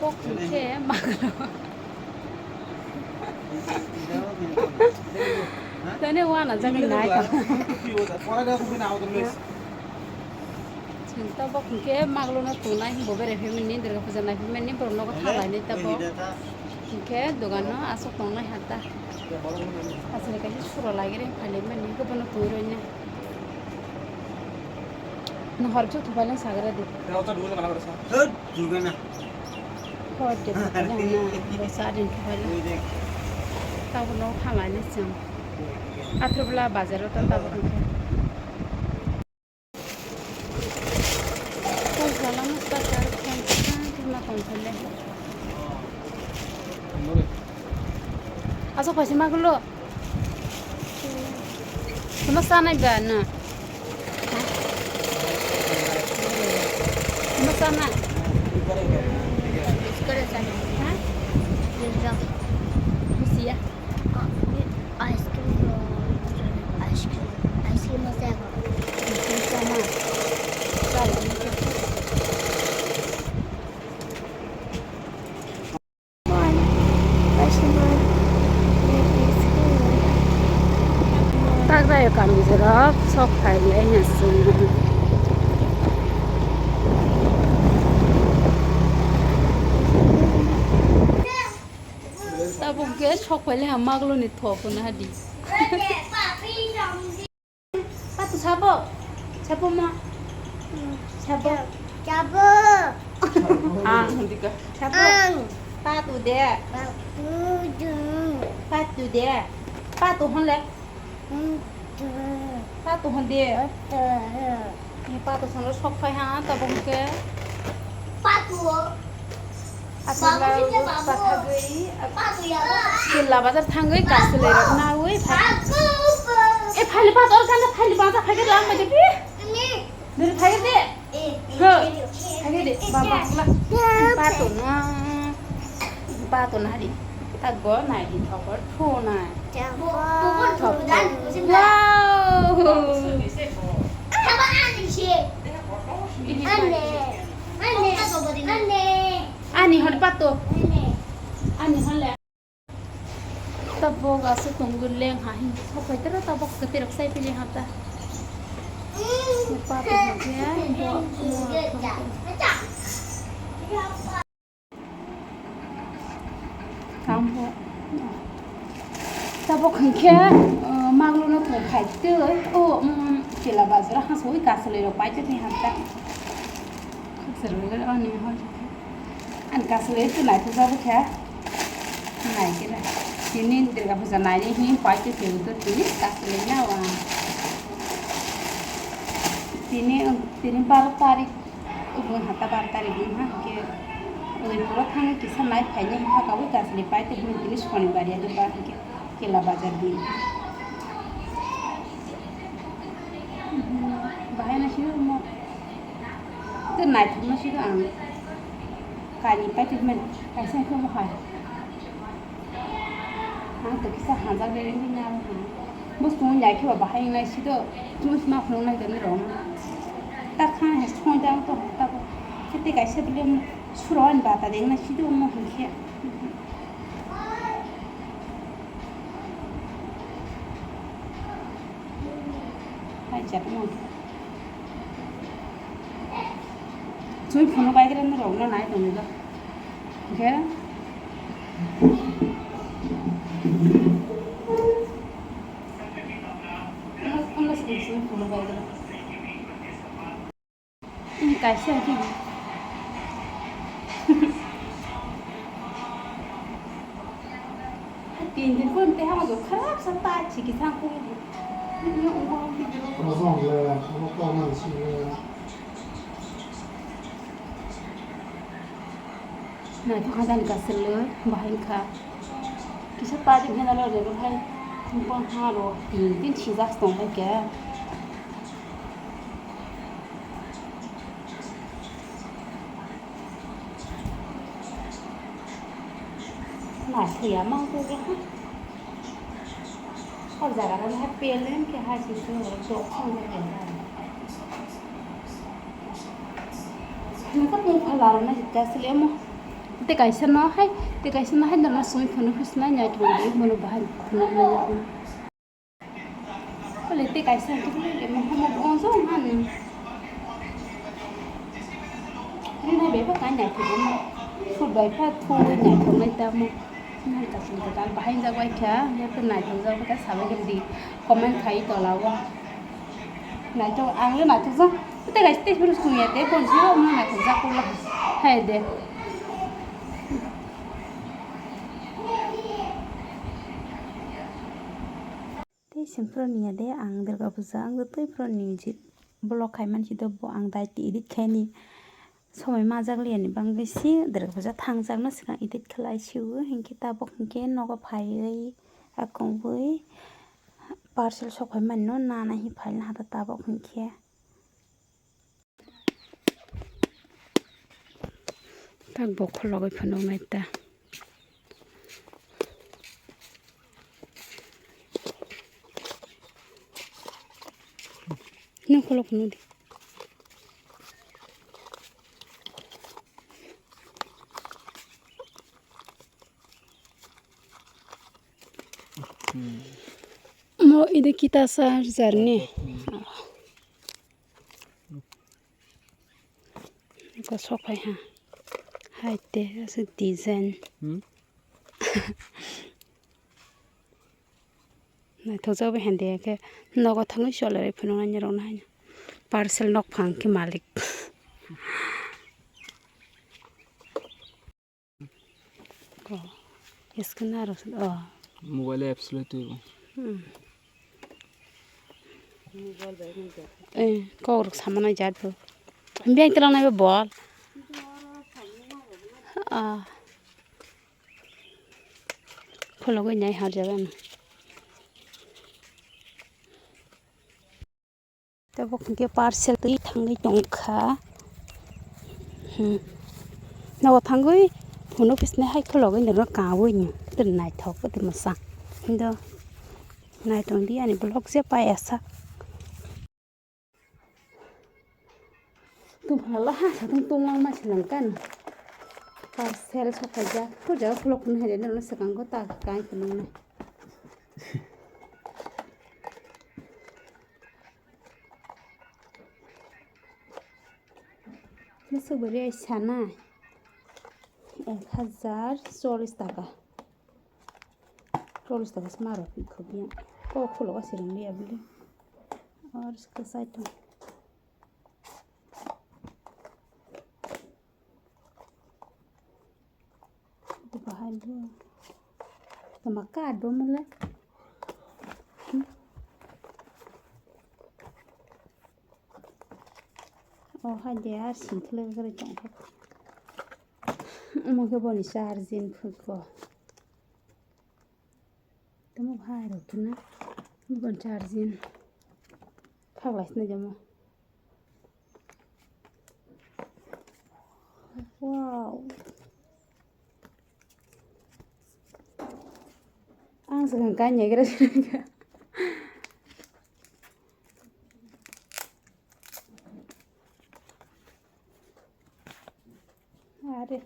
bốc khẽ mặc thế nên qua là ra cái này cả chúng ta bốc khẽ mặc luôn nó tụi này bố về phải mình nên được cái này phải mình nên bố nó có thằng lại nên ta bốc khẽ dogan nó asok tông này hạt ta asal cái sura lagi deh phải mình nên cái bố nó tụi rồi nha nó hỏi chút thôi lên sagar đi juga na hỏi chút thôi lên na sa din thôi lên tao nó thằng lại nên xem atrubla bazar itu tao bok kau jalan mesti cari konsen cuma konsen deh asal pasti mak lo cuma sana iban cuma sana sekarang sana ha mesti ya ice cream masih apa? sama cari tak raya kami jerap sok kayaknya sih tapi gue sok kali hamak lo nih thop na hadi patu sabok sabok mah sabok Cabut. nanti kah sabok patu deh patu deh patu hon le patu hon deh ini patu sana sok kaya tapi gue asal patagui killa bazar thangai kasle na oi ए file पास और kan file पास file लाम बजे की मेरे file दे हो file दे बाबा पातो ना di ta go nai di thopor thu nai ani hon pato ani hon le tabok asu tunggul leng ha hin so kai tera tabok ketirok sai pilih hata lupa tu ya kamu tabok ke maglu na to khai te o kila bazra ha soi kasle ro pai te ni hata khasro le ani ha an kasle tu nai tu sab kha nai ke na sini dirga puja nai ni hin pai te tu tu kasle na wa tini 12 tarik ubun hata 12 tarik din ha ke ওই পুরো থাঙ্গে কিসা নাই ফাইনে হিফা কাবু গাছলি পাইতে হিন তিনি শনিবার ইয়াদু বা থেকে কেলা বাজার দিন বাহাই না শিরু মো তো নাই থাকনা শিরু আম কানি পাইতে হিমেন কাইসা হিফা মো হয় হ্যাঁ তো কিসা হাজার বেড়ে দিন না বস তুমি যাই খেবা বাহাই নাই শিরু তুমি মা ফোন নাই দেনে রং তা খা হেস ফোন যাও তো তারপর খেতে গাইসা দিলে suruhan bata deng na sido mo hingke hai chat mo chui phone bai kran ro na nai dong ga ke আমরা সেই phone bai kran ini kaisa ki tiền thì quân té mà rồi khắp sắp tay chỉ cái thang cung như ông con nó dòng là nó con là chỉ này thì khăn cả sợi lưới bài khá cái sắp tay thì hiện là rồi hay không con ha rồi tiền chỉ ra sống hay kẻ này thì mong tôi cái còn giả là nó happy lên cái hai chị xưa chỗ không có thể làm nó có một phần là nó chỉ cái sợi mà te kai sa no hai te kai sa no hai na soi phone khusna nya thong mono bahai phone na ole te kai sa tu le mo mo on so han ni na be pa ka nya thong mo fu bai pa thu nya thong lai ta mo na ka sun ta dal bahai ja wai kha ya pe nai thong ja ka sa ba gam di comment khai to la wa nai to ang le nai to ja te kai te fu su ya te pon si ho ma nai thong ja ko la hai de Simfronia de ang Durga Puja ang tei froni ji blog khai man do bo ang dai ti edit khaini সময় মাজak liani bangisi Durga Puja thangjak no sikang edit khlai siu hingke ta bo hingke nogo phai akongbai parcel sokhai man no nana hi phailna hata ta bo hingke tak bo khologai phano mai ta no kholok no di mo ide kita sarjar ne ko sokai ha haite as design na thoja be hande ke nogo thangai solare phuno na rong na parcel nok phang ke malik ko iskana ro mobile apps ले तो kau sama jat bu biang terang na bol khologai nyai har jagan ta bok ke parcel ti thangai tongkha na wa thangai phone office ne hai khologai na ka boi ni tin nai thok ko ti ma sa hindo nai tong di ani blog se pa esa tu hala ha tung lang ma silang kan parcel sokaja ko ja vlog ne hele no sakang ko ta kai kunung ne Nasa beri sana 1040 টাকা 40 টাকা स्मारो खबिया को फुलो का सिरंग लिया बोले और इसका side में तो बाहर दो तो मक्का दो मतलब और हाँ यार सिंथले करे जाऊँ मुझे बोनी चार्जिंग फुको तो मुझे भाई रोटी ना मुझे चार्जिंग खागलास ना जमा वाव आं sekarang kanya kira-kira ada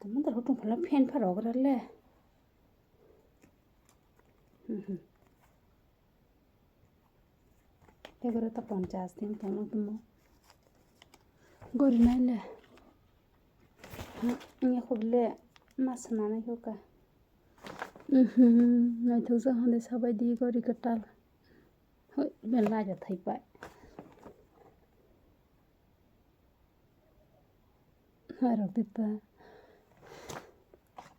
teman terhutung pula pen parok rale Tegoro ta 50 दिन तमो तमो गोरी नाले ini khule masana na hoka na thosa hande sabai di gori katal hoi bela ja thai pai haro tita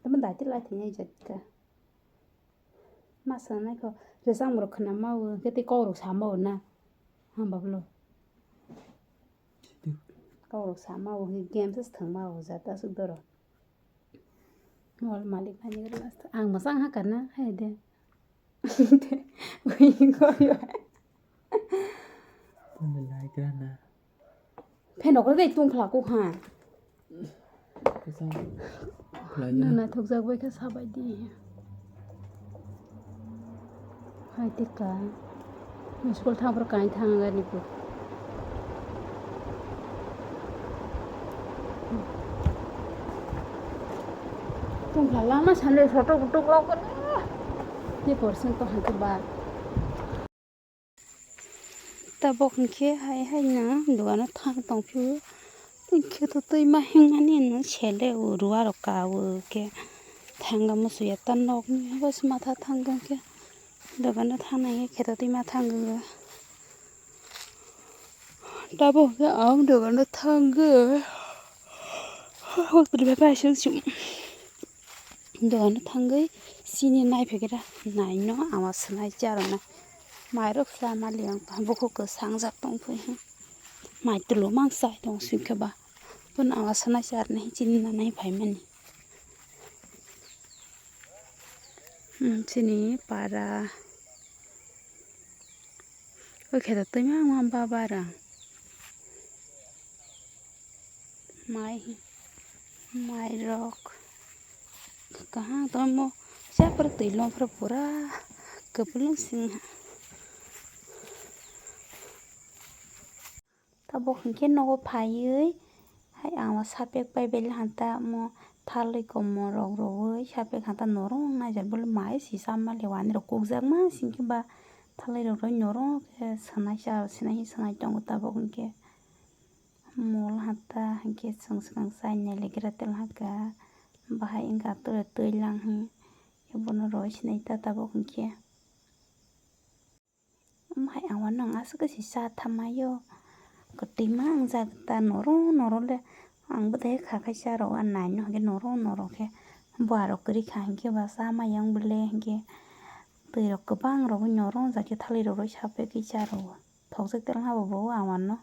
teman dai ti lai thi jatka masana ko resang mro khna mau ke ti ko ro sa mau na ha bablo kau sama wah game terus thengma wajata sudoro wal malik hanya gelas ang masang ha karena hai de wih kau ya Pemilai kerana pen ok dei tung phla ko ha Kulanya. Nana thuộc giặc với cái sao vậy đi. Hai tiết cả. Mình school thang पर काई thang अगर नहीं पुर. तुम भला ना छाने photo photo blog कर. ये पर्सन तो हम के बाद. तब उनके हाय ना दुकान थang tong फिर उनके तो इमा हेंगानी न छेले उरुआ रखा वो के थांगा मुसुया तन्नोक में बस माथा थांगा के दुकान थाना ये खेत तो इमा थांगा तब के आम दुकान थांगा हो तो बेबा शुम दुकान थांगा सीनी नाई फेगरा नाई नो आवाज नाई चारना माइरो फ्ला मालियां बको को सांगजाक तंग फै माइ तुलो मांगसाय दं सुखबा पन आवाज नाई चार नहीं चिन्ना नहीं भाइमनी sini para oke तो मैं बाबा रंग माई रॉक कहाँ तो मो क्या पर तिलों पर पूरा कपलों सिंह तब उनके नगो भाई है आवाज सापेक बाई बेल हंता मो थाली को मोरो रोवे सापेक हंता नोरो ना जब बोले माई सीसा माले वाने रो कुकजाक मा सिंह बा थाली रो नोरो के सनाई चार सनाई टंगो तब उनके मोल हंता के संग साइन ने लेकर तेल हंका बाहाय इनका तो लांग है ये बोनो रोज नहीं तब उनके माई आवान नंगा सके सीसा थमायो कटिमा जागता नोरो ले आं बदे खाखै चारो नाइन हगे नोरो के बारो करी खांगे बासा मायांग बले हगे तैरो गोबां रो नोरो जाके थालिरो रो सापे की चारो थौसे तेल हाबो आवान न